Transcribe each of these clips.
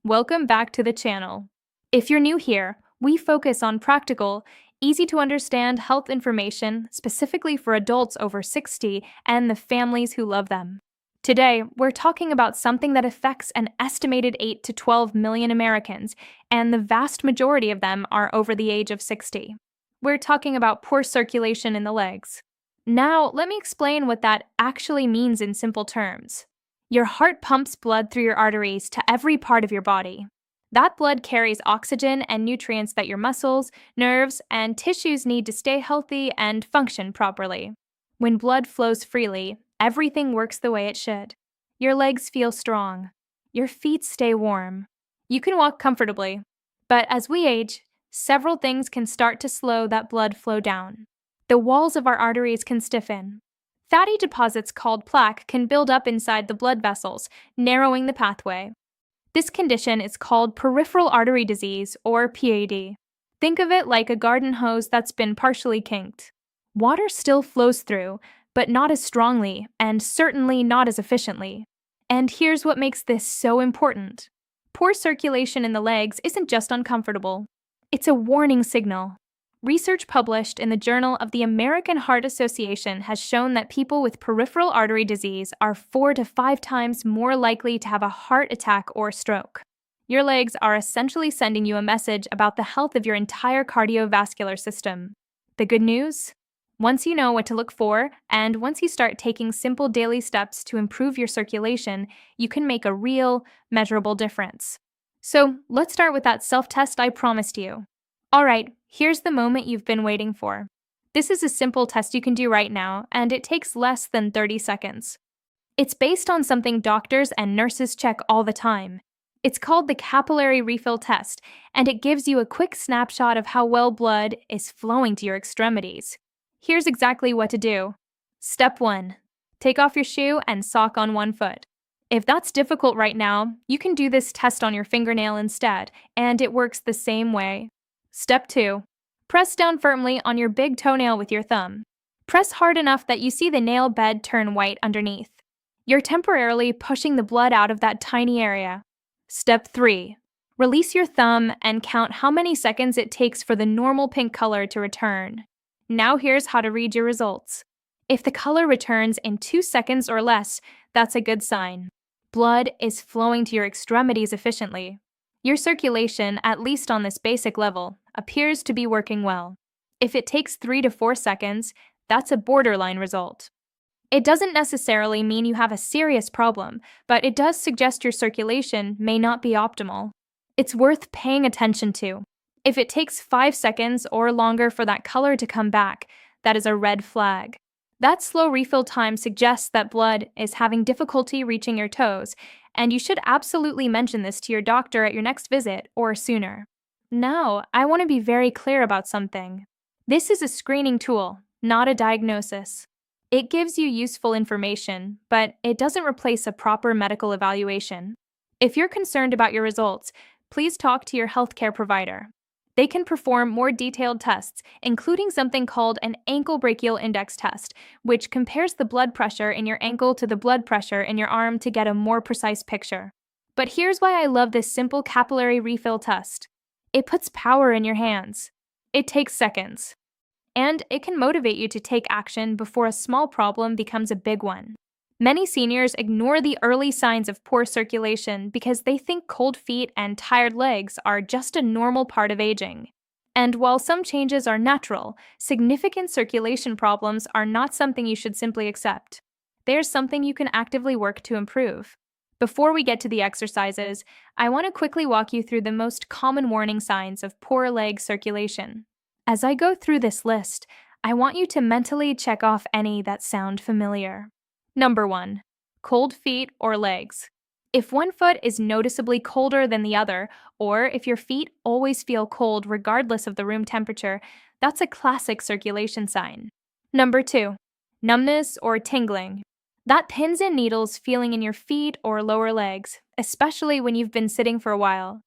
Welcome back to the channel. If you're new here, we focus on practical, easy to understand health information specifically for adults over 60 and the families who love them. Today, we're talking about something that affects an estimated 8 to 12 million Americans, and the vast majority of them are over the age of 60. We're talking about poor circulation in the legs. Now, let me explain what that actually means in simple terms. Your heart pumps blood through your arteries to every part of your body. That blood carries oxygen and nutrients that your muscles, nerves, and tissues need to stay healthy and function properly. When blood flows freely, everything works the way it should. Your legs feel strong. Your feet stay warm. You can walk comfortably. But as we age, several things can start to slow that blood flow down. The walls of our arteries can stiffen. Fatty deposits called plaque can build up inside the blood vessels, narrowing the pathway. This condition is called peripheral artery disease, or PAD. Think of it like a garden hose that's been partially kinked. Water still flows through, but not as strongly, and certainly not as efficiently. And here's what makes this so important. Poor circulation in the legs isn't just uncomfortable. It's a warning signal. Research published in the Journal of the American Heart Association has shown that people with peripheral artery disease are 4 to 5 times more likely to have a heart attack or stroke. Your legs are essentially sending you a message about the health of your entire cardiovascular system. The good news? Once you know what to look for, and once you start taking simple daily steps to improve your circulation, you can make a real, measurable difference. So let's start with that self-test I promised you. Alright, here's the moment you've been waiting for. This is a simple test you can do right now, and it takes less than 30 seconds. It's based on something doctors and nurses check all the time. It's called the capillary refill test, and it gives you a quick snapshot of how well blood is flowing to your extremities. Here's exactly what to do. Step 1. Take off your shoe and sock on one foot. If that's difficult right now, you can do this test on your fingernail instead, and it works the same way. Step 2. Press down firmly on your big toenail with your thumb. Press hard enough that you see the nail bed turn white underneath. You're temporarily pushing the blood out of that tiny area. Step 3. Release your thumb and count how many seconds it takes for the normal pink color to return. Now here's how to read your results. If the color returns in 2 seconds or less, that's a good sign. Blood is flowing to your extremities efficiently. Your circulation, at least on this basic level, appears to be working well. If it takes 3 to 4 seconds, that's a borderline result. It doesn't necessarily mean you have a serious problem, but it does suggest your circulation may not be optimal. It's worth paying attention to. If it takes 5 seconds or longer for that color to come back, that is a red flag. That slow refill time suggests that blood is having difficulty reaching your toes, and you should absolutely mention this to your doctor at your next visit or sooner. Now, I want to be very clear about something. This is a screening tool, not a diagnosis. It gives you useful information, but it doesn't replace a proper medical evaluation. If you're concerned about your results, please talk to your healthcare provider. They can perform more detailed tests, including something called an ankle brachial index test, which compares the blood pressure in your ankle to the blood pressure in your arm to get a more precise picture. But here's why I love this simple capillary refill test. It puts power in your hands. It takes seconds. And it can motivate you to take action before a small problem becomes a big one. Many seniors ignore the early signs of poor circulation because they think cold feet and tired legs are just a normal part of aging. And while some changes are natural, significant circulation problems are not something you should simply accept. There's something you can actively work to improve. Before we get to the exercises, I want to quickly walk you through the most common warning signs of poor leg circulation. As I go through this list, I want you to mentally check off any that sound familiar. Number 1. Cold feet or legs. If one foot is noticeably colder than the other, or if your feet always feel cold regardless of the room temperature, that's a classic circulation sign. Number 2. Numbness or tingling. That pins and needles feeling in your feet or lower legs, especially when you've been sitting for a while.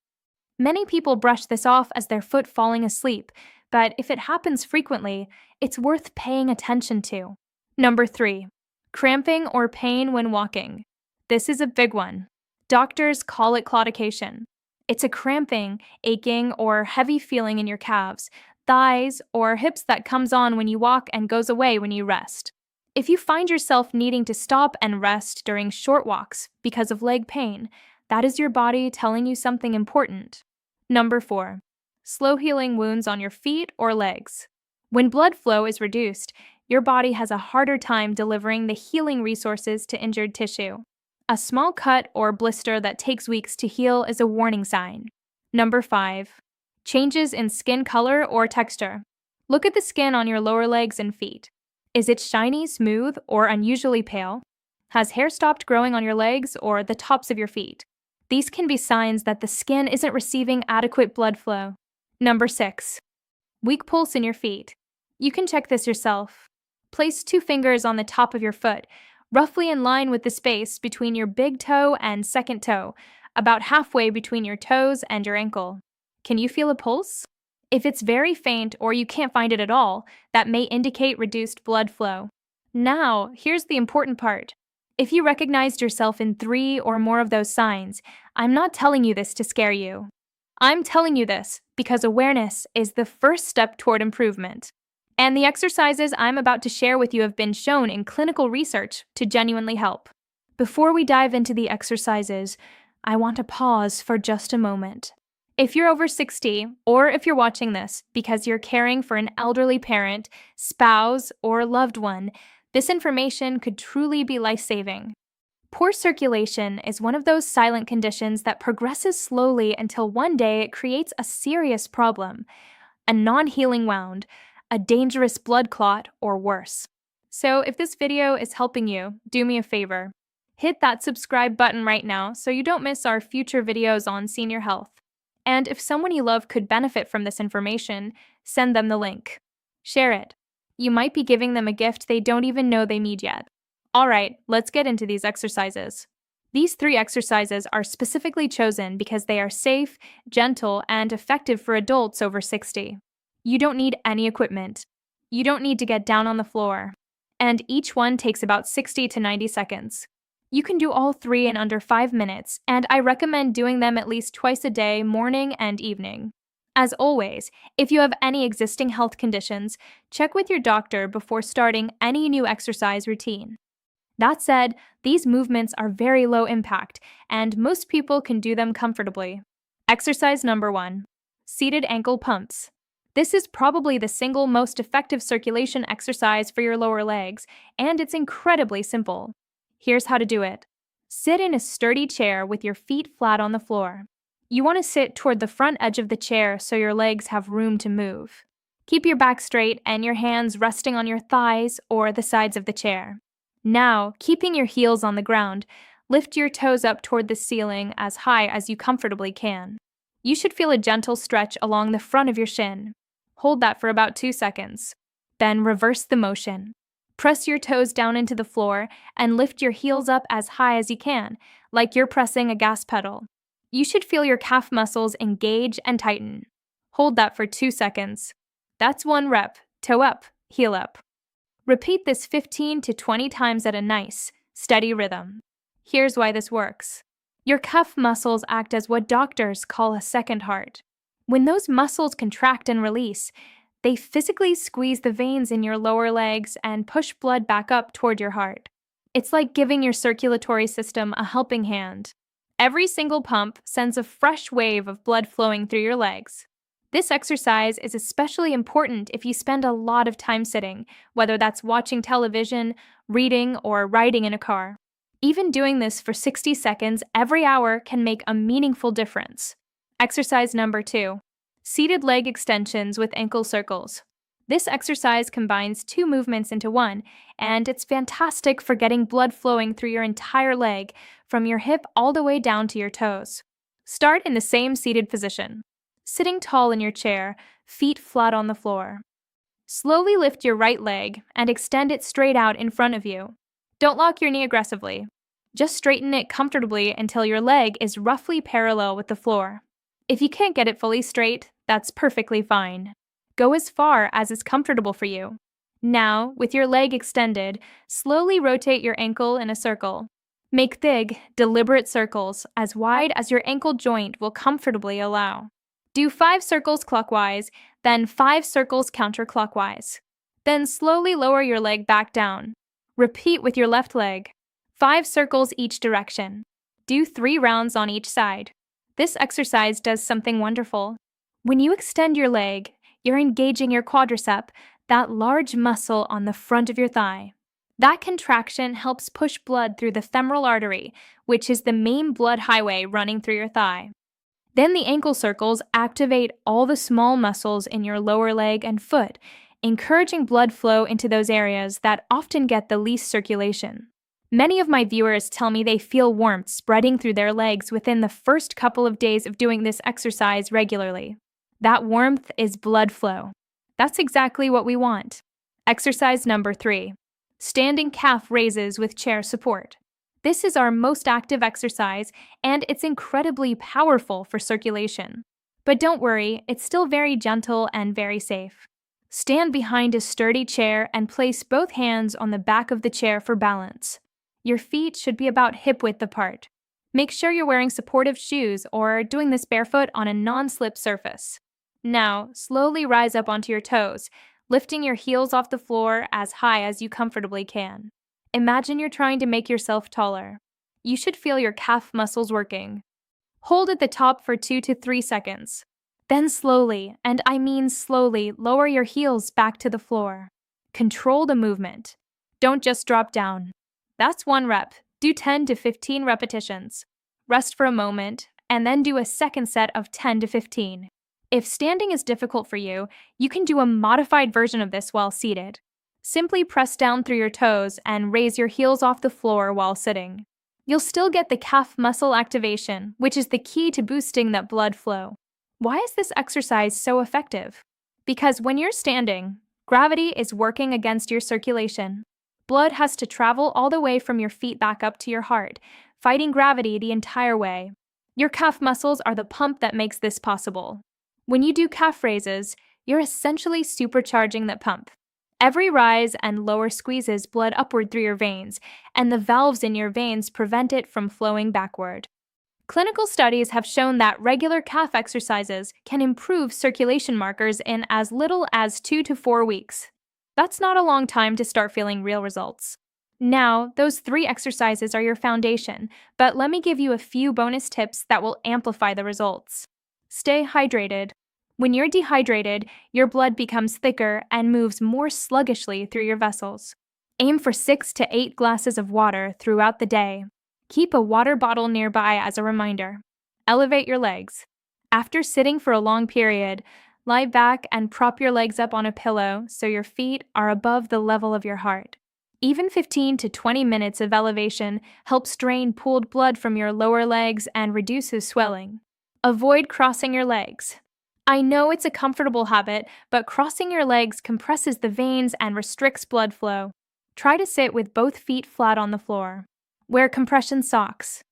Many people brush this off as their foot falling asleep, but if it happens frequently, it's worth paying attention to. Number 3. Cramping or pain when walking. This is a big one. Doctors call it claudication. It's a cramping, aching, or heavy feeling in your calves, thighs, or hips that comes on when you walk and goes away when you rest. If you find yourself needing to stop and rest during short walks because of leg pain, that is your body telling you something important. Number 4. Slow healing wounds on your feet or legs. When blood flow is reduced, your body has a harder time delivering the healing resources to injured tissue. A small cut or blister that takes weeks to heal is a warning sign. Number 5. Changes in skin color or texture. Look at the skin on your lower legs and feet. Is it shiny, smooth, or unusually pale? Has hair stopped growing on your legs or the tops of your feet? These can be signs that the skin isn't receiving adequate blood flow. Number 6. Weak pulse in your feet. You can check this yourself. Place 2 fingers on the top of your foot, roughly in line with the space between your big toe and second toe, about halfway between your toes and your ankle. Can you feel a pulse? If it's very faint or you can't find it at all, that may indicate reduced blood flow. Now, here's the important part. If you recognized yourself in 3 or more of those signs, I'm not telling you this to scare you. I'm telling you this because awareness is the first step toward improvement. And the exercises I'm about to share with you have been shown in clinical research to genuinely help. Before we dive into the exercises, I want to pause for just a moment. If you're over 60, or if you're watching this because you're caring for an elderly parent, spouse, or loved one, this information could truly be life-saving. Poor circulation is one of those silent conditions that progresses slowly until one day it creates a serious problem, a non-healing wound, a dangerous blood clot, or worse. So if this video is helping you, do me a favor. Hit that subscribe button right now so you don't miss our future videos on senior health. And if someone you love could benefit from this information, send them the link. Share it. You might be giving them a gift they don't even know they need yet. Alright, let's get into these exercises. These 3 exercises are specifically chosen because they are safe, gentle, and effective for adults over 60. You don't need any equipment. You don't need to get down on the floor. And each one takes about 60 to 90 seconds. You can do all 3 in under 5 minutes, and I recommend doing them at least twice a day, morning and evening. As always, if you have any existing health conditions, check with your doctor before starting any new exercise routine. That said, these movements are very low impact, and most people can do them comfortably. Exercise number 1. Seated ankle pumps. This is probably the single most effective circulation exercise for your lower legs, and it's incredibly simple. Here's how to do it. Sit in a sturdy chair with your feet flat on the floor. You want to sit toward the front edge of the chair so your legs have room to move. Keep your back straight and your hands resting on your thighs or the sides of the chair. Now, keeping your heels on the ground, lift your toes up toward the ceiling as high as you comfortably can. You should feel a gentle stretch along the front of your shin. Hold that for about 2 seconds. Then reverse the motion. Press your toes down into the floor and lift your heels up as high as you can, like you're pressing a gas pedal. You should feel your calf muscles engage and tighten. Hold that for 2 seconds. That's 1 rep. Toe up, heel up. Repeat this 15 to 20 times at a nice, steady rhythm. Here's why this works. Your calf muscles act as what doctors call a second heart. When those muscles contract and release, they physically squeeze the veins in your lower legs and push blood back up toward your heart. It's like giving your circulatory system a helping hand. Every single pump sends a fresh wave of blood flowing through your legs. This exercise is especially important if you spend a lot of time sitting, whether that's watching television, reading, or riding in a car. Even doing this for 60 seconds every hour can make a meaningful difference. Exercise number 2. Seated leg extensions with ankle circles. This exercise combines 2 movements into one, and it's fantastic for getting blood flowing through your entire leg, from your hip all the way down to your toes. Start in the same seated position. Sitting tall in your chair, feet flat on the floor. Slowly lift your right leg and extend it straight out in front of you. Don't lock your knee aggressively. Just straighten it comfortably until your leg is roughly parallel with the floor. If you can't get it fully straight, that's perfectly fine. Go as far as is comfortable for you. Now, with your leg extended, slowly rotate your ankle in a circle. Make big, deliberate circles as wide as your ankle joint will comfortably allow. Do 5 circles clockwise, then 5 circles counterclockwise. Then slowly lower your leg back down. Repeat with your left leg. 5 circles each direction. Do 3 rounds on each side. This exercise does something wonderful. When you extend your leg, you're engaging your quadricep, that large muscle on the front of your thigh. That contraction helps push blood through the femoral artery, which is the main blood highway running through your thigh. Then the ankle circles activate all the small muscles in your lower leg and foot, encouraging blood flow into those areas that often get the least circulation. Many of my viewers tell me they feel warmth spreading through their legs within the first couple of days of doing this exercise regularly. That warmth is blood flow. That's exactly what we want. Exercise number 3. Standing calf raises with chair support. This is our most active exercise, and it's incredibly powerful for circulation. But don't worry, it's still very gentle and very safe. Stand behind a sturdy chair and place both hands on the back of the chair for balance. Your feet should be about hip-width apart. Make sure you're wearing supportive shoes or doing this barefoot on a non-slip surface. Now, slowly rise up onto your toes, lifting your heels off the floor as high as you comfortably can. Imagine you're trying to make yourself taller. You should feel your calf muscles working. Hold at the top for 2 to 3 seconds. Then slowly, and I mean slowly, lower your heels back to the floor. Control the movement. Don't just drop down. That's 1 rep. Do 10 to 15 repetitions. Rest for a moment, and then do a second set of 10 to 15. If standing is difficult for you, you can do a modified version of this while seated. Simply press down through your toes and raise your heels off the floor while sitting. You'll still get the calf muscle activation, which is the key to boosting that blood flow. Why is this exercise so effective? Because when you're standing, gravity is working against your circulation. Blood has to travel all the way from your feet back up to your heart, fighting gravity the entire way. Your calf muscles are the pump that makes this possible. When you do calf raises, you're essentially supercharging that pump. Every rise and lower squeezes blood upward through your veins, and the valves in your veins prevent it from flowing backward. Clinical studies have shown that regular calf exercises can improve circulation markers in as little as 2 to 4 weeks. That's not a long time to start feeling real results. Now, those 3 exercises are your foundation, but let me give you a few bonus tips that will amplify the results. Stay hydrated. When you're dehydrated, your blood becomes thicker and moves more sluggishly through your vessels. Aim for 6 to 8 glasses of water throughout the day. Keep a water bottle nearby as a reminder. Elevate your legs. After sitting for a long period, lie back and prop your legs up on a pillow so your feet are above the level of your heart. Even 15 to 20 minutes of elevation helps drain pooled blood from your lower legs and reduces swelling. Avoid crossing your legs. I know it's a comfortable habit, but crossing your legs compresses the veins and restricts blood flow. Try to sit with both feet flat on the floor. Wear compression socks.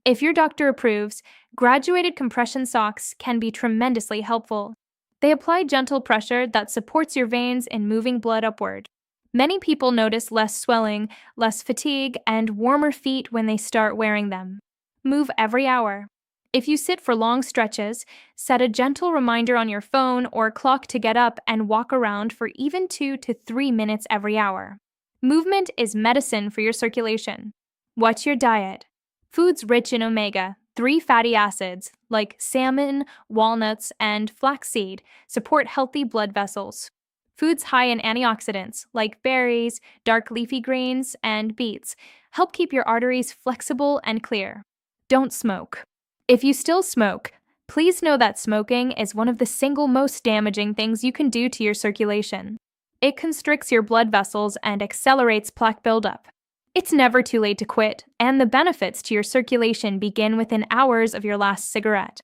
If your doctor approves, graduated compression socks can be tremendously helpful. They apply gentle pressure that supports your veins in moving blood upward. Many people notice less swelling, less fatigue, and warmer feet when they start wearing them. Move every hour. If you sit for long stretches, set a gentle reminder on your phone or clock to get up and walk around for even 2 to 3 minutes every hour. Movement is medicine for your circulation. What's your diet? Foods rich in omega-3 fatty acids like salmon, walnuts, and flaxseed support healthy blood vessels. Foods high in antioxidants like berries, dark leafy greens, and beets help keep your arteries flexible and clear. Don't smoke. If you still smoke, please know that smoking is one of the single most damaging things you can do to your circulation. It constricts your blood vessels and accelerates plaque buildup. It's never too late to quit, and the benefits to your circulation begin within hours of your last cigarette.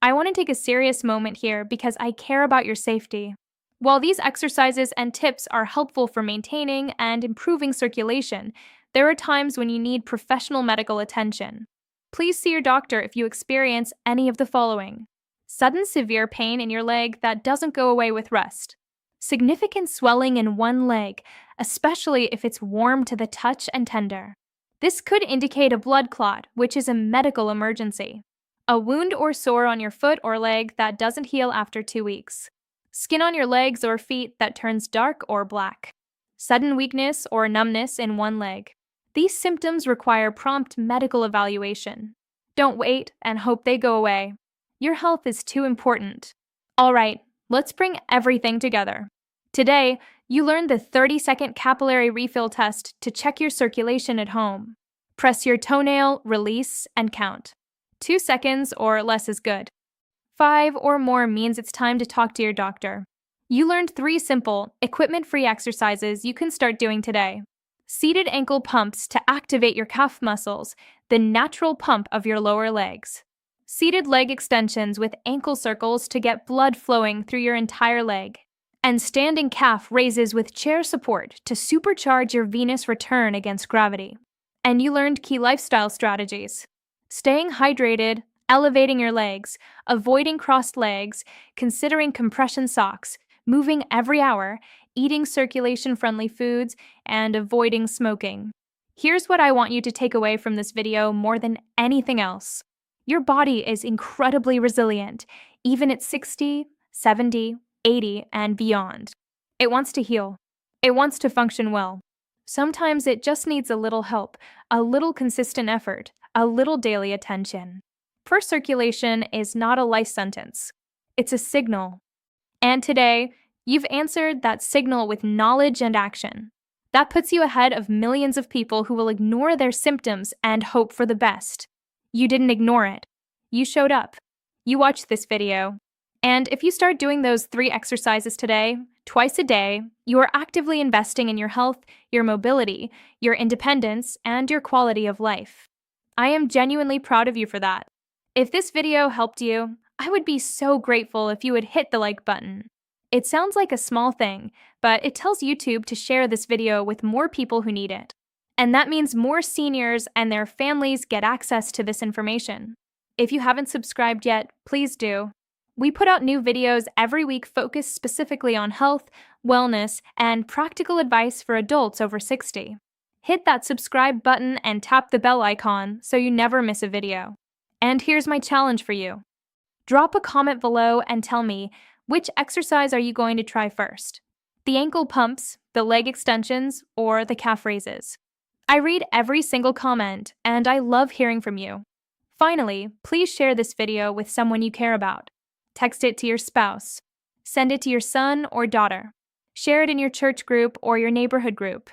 I want to take a serious moment here because I care about your safety. While these exercises and tips are helpful for maintaining and improving circulation, there are times when you need professional medical attention. Please see your doctor if you experience any of the following: sudden severe pain in your leg that doesn't go away with rest, significant swelling in one leg, especially if it's warm to the touch and tender, This could indicate a blood clot, which is a medical emergency. A wound or sore on your foot or leg that doesn't heal after 2 weeks. Skin on your legs or feet that turns dark or black. Sudden weakness or numbness in one leg. These symptoms require prompt medical evaluation. Don't wait and hope they go away. Your health is too important. All right, let's bring everything together. Today, you learned the 30-second capillary refill test to check your circulation at home. Press your toenail, release, and count. 2 seconds or less is good. 5 or more means it's time to talk to your doctor. You learned 3 simple, equipment-free exercises you can start doing today. Seated ankle pumps to activate your calf muscles, the natural pump of your lower legs. Seated leg extensions with ankle circles to get blood flowing through your entire leg. And standing calf raises with chair support to supercharge your venous return against gravity. And you learned key lifestyle strategies. Staying hydrated, elevating your legs, avoiding crossed legs, considering compression socks, moving every hour, eating circulation-friendly foods, and avoiding smoking. Here's what I want you to take away from this video more than anything else. Your body is incredibly resilient, even at 60, 70, 80, and beyond. It wants to heal. It wants to function well. Sometimes it just needs a little help, a little consistent effort, a little daily attention. Poor circulation is not a life sentence. It's a signal. And today, you've answered that signal with knowledge and action. That puts you ahead of millions of people who will ignore their symptoms and hope for the best. You didn't ignore it. You showed up. You watched this video. And if you start doing those 3 exercises today, twice a day, you are actively investing in your health, your mobility, your independence, and your quality of life. I am genuinely proud of you for that. If this video helped you, I would be so grateful if you would hit the like button. It sounds like a small thing, but it tells YouTube to share this video with more people who need it. And that means more seniors and their families get access to this information. If you haven't subscribed yet, please do. We put out new videos every week focused specifically on health, wellness, and practical advice for adults over 60. Hit that subscribe button and tap the bell icon so you never miss a video. And here's my challenge for you. Drop a comment below and tell me, which exercise are you going to try first? The ankle pumps, the leg extensions, or the calf raises? I read every single comment, and I love hearing from you. Finally, please share this video with someone you care about. Text it to your spouse. Send it to your son or daughter. Share it in your church group or your neighborhood group.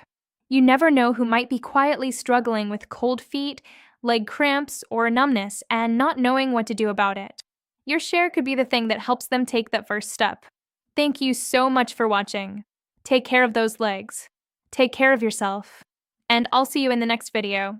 You never know who might be quietly struggling with cold feet, leg cramps, or numbness and not knowing what to do about it. Your share could be the thing that helps them take that first step. Thank you so much for watching. Take care of those legs. Take care of yourself. And I'll see you in the next video.